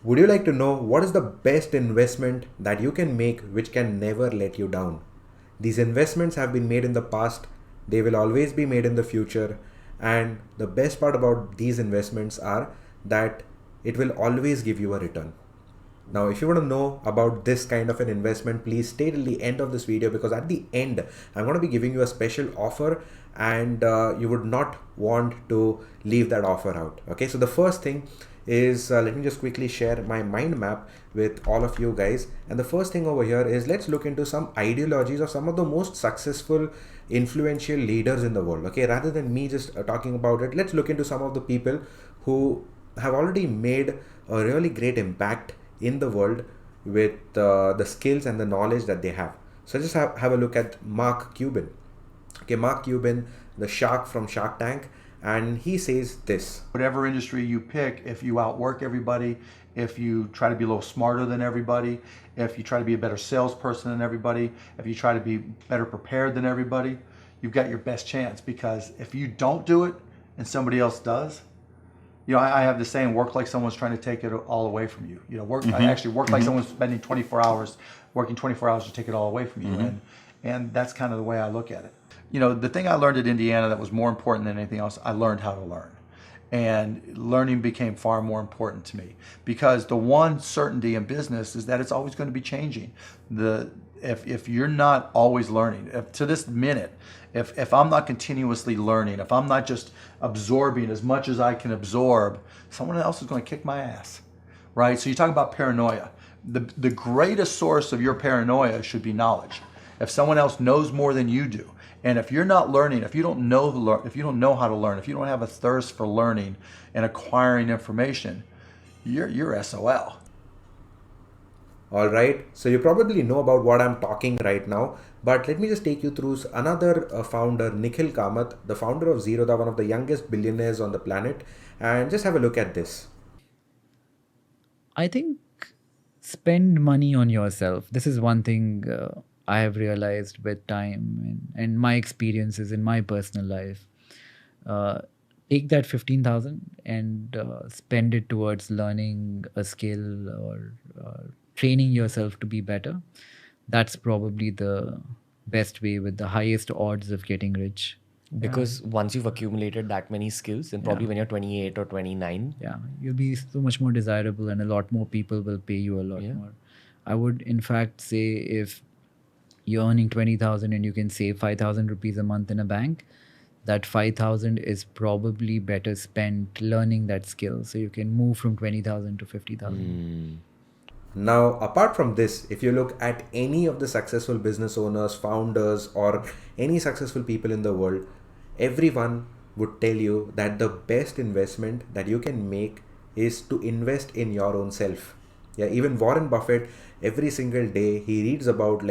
Would you like to know what is the best investment that you can make which can never let you down? These investments have been made in the past, they will always be made in the future, and the best part about these investments are that it will always give you a return. Now, if you want to know about this kind of an investment, please stay till the end of this video, because at the end, I'm going to be giving you a special offer, and you would not want to leave that offer out. Okay, so the first thing is, let me just quickly share my mind map with all of you guys. And the first thing over here is, let's look into some ideologies of some of the most successful, influential leaders in the world. Okay, rather than me just talking about it, let's look into some of the people who have already made a really great impact in the world with the skills and the knowledge that they have. So just have a look at Mark Cuban. Okay, Mark Cuban, the shark from Shark Tank, and he says this. Whatever industry you pick, if you outwork everybody, if you try to be a little smarter than everybody, if you try to be a better salesperson than everybody, if you try to be better prepared than everybody, you've got your best chance. Because if you don't do it and somebody else does, I have the saying, work like someone's trying to take it all away from you. I actually work like someone's spending 24 hours, working 24 hours to take it all away from you. And that's kind of the way I look at it. The thing I learned at Indiana that was more important than anything else, I learned how to learn. And learning became far more important to me, because the one certainty in business is that it's always going to be changing. If you're not always learning, to this minute, if I'm not continuously learning, if I'm not just absorbing as much as I can absorb, someone else is going to kick my ass, right? So you talk about paranoia. The greatest source of your paranoia should be knowledge. If someone else knows more than you do, and if you're not learning, if you don't know how to learn, if you don't have a thirst for learning and acquiring information, you're SOL. All right, so you probably know about what I'm talking right now, but let me just take you through another founder, Nikhil Kamath, the founder of Zerodha, one of the youngest billionaires on the planet, and just have a look at this. I think spend money on yourself. This is one thing I have realized with time and my experiences in my personal life. Take that 15,000 and spend it towards learning a skill or training yourself to be better. That's probably the best way with the highest odds of getting rich. Because once you've accumulated that many skills, and probably when you're 28 or 29, you'll be so much more desirable, and a lot more people will pay you a lot more. I would in fact say, if you're earning 20,000 and you can save 5,000 rupees a month in a bank, that 5,000 is probably better spent learning that skill, so you can move from 20,000 to 50,000. Now, apart from this, if you look at any of the successful business owners, founders, or any successful people in the world, everyone would tell you that the best investment that you can make is to invest in your own self. Yeah, even Warren Buffett, every single day he reads about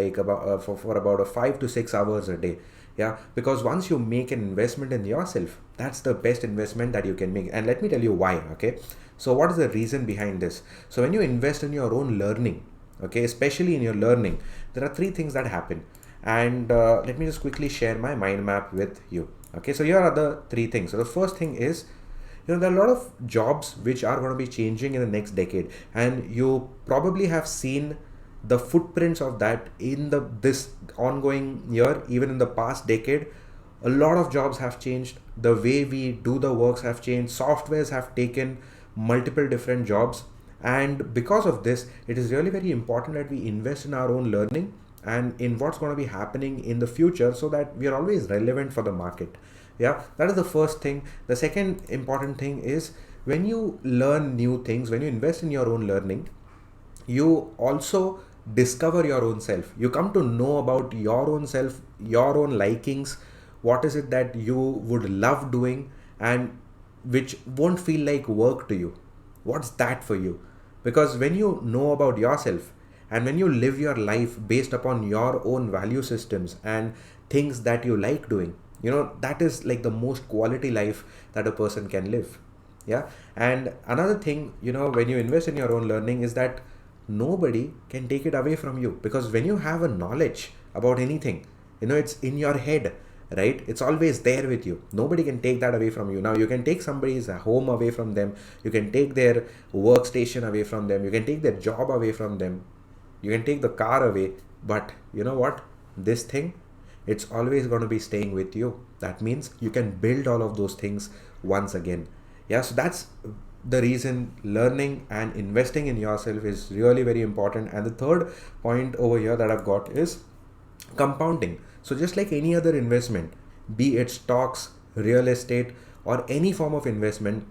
for about 5 to 6 hours a day. Yeah, because once you make an investment in yourself, that's the best investment that you can make. And let me tell you why. Okay, so what is the reason behind this? So when you invest in your own learning, okay, especially in your learning, there are 3 things that happen. And let me just quickly share my mind map with you. Okay, so here are the 3 things. So the first thing is, there are a lot of jobs which are going to be changing in the next decade, and you probably have seen the footprints of that in this ongoing year. Even in the past decade, a lot of jobs have changed. The way we do the works have changed. Softwares have taken multiple different jobs, and because of this, it is really very important that we invest in our own learning and in what's going to be happening in the future, so that we are always relevant for the market. Yeah, that is the first thing. The second important thing is, when you learn new things, when you invest in your own learning, you also discover your own self. You come to know about your own self, your own likings, what is it that you would love doing and which won't feel like work to you. What's that for you? Because when you know about yourself and when you live your life based upon your own value systems and things that you like doing, that is like the most quality life that a person can live. Yeah. And another thing, when you invest in your own learning, is that nobody can take it away from you, because when you have a knowledge about anything, it's in your head. right? It's always there with you. Nobody can take that away from you. Now, you can take somebody's home away from them, you can take their workstation away from them, you can take their job away from them, you can take the car away, but you know what? This thing, it's always going to be staying with you. That means you can build all of those things once again. Yeah, so that's the reason learning and investing in yourself is really very important. And the third point over here that I've got is compounding. So just like any other investment, be it stocks, real estate, or any form of investment,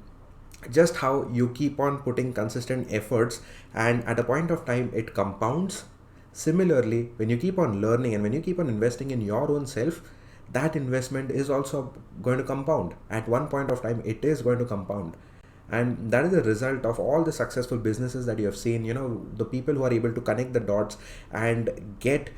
just how you keep on putting consistent efforts and at a point of time it compounds. Similarly, when you keep on learning and when you keep on investing in your own self, that investment is also going to compound. At one point of time, it is going to compound. And that is the result of all the successful businesses that you have seen. The people who are able to connect the dots and get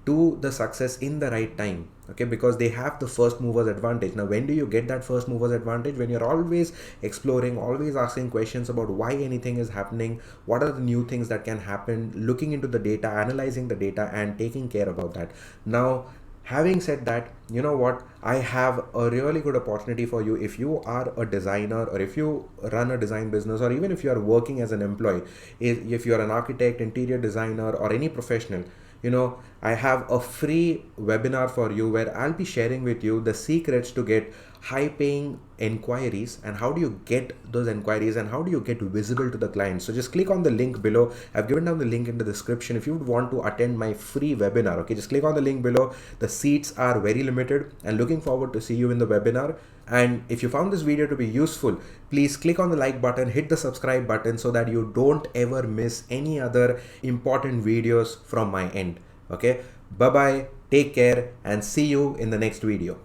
to the success in the right time, okay, because they have the first movers advantage. Now, when do you get that first movers advantage? When you're always exploring, always asking questions about why anything is happening, what are the new things that can happen, looking into the data, analyzing the data, and taking care about that. Now, having said that, you know what, I have a really good opportunity for you. If you are a designer, or if you run a design business, or even if you are working as an employee, if you're an architect, interior designer, or any professional, I have a free webinar for you where I'll be sharing with you the secrets to get high paying inquiries, and how do you get those inquiries, and how do you get visible to the client. So just click on the link below. I've given down the link in the description if you would want to attend my free webinar. Okay, just click on the link below. The seats are very limited, and looking forward to see you in the webinar. And if you found this video to be useful, please click on the like button, hit the subscribe button, so that you don't ever miss any other important videos from my end. Okay, bye bye, take care, and see you in the next video.